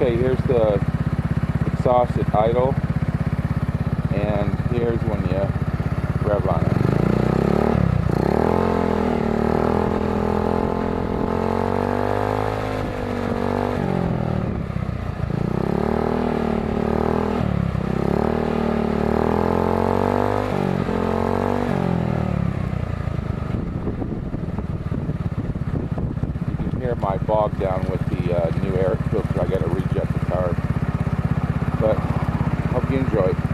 Okay, here's the exhaust at idle, and here's when you rev on it. You can hear my bog down with the new air filter. I got to reject the car, but hope you enjoy.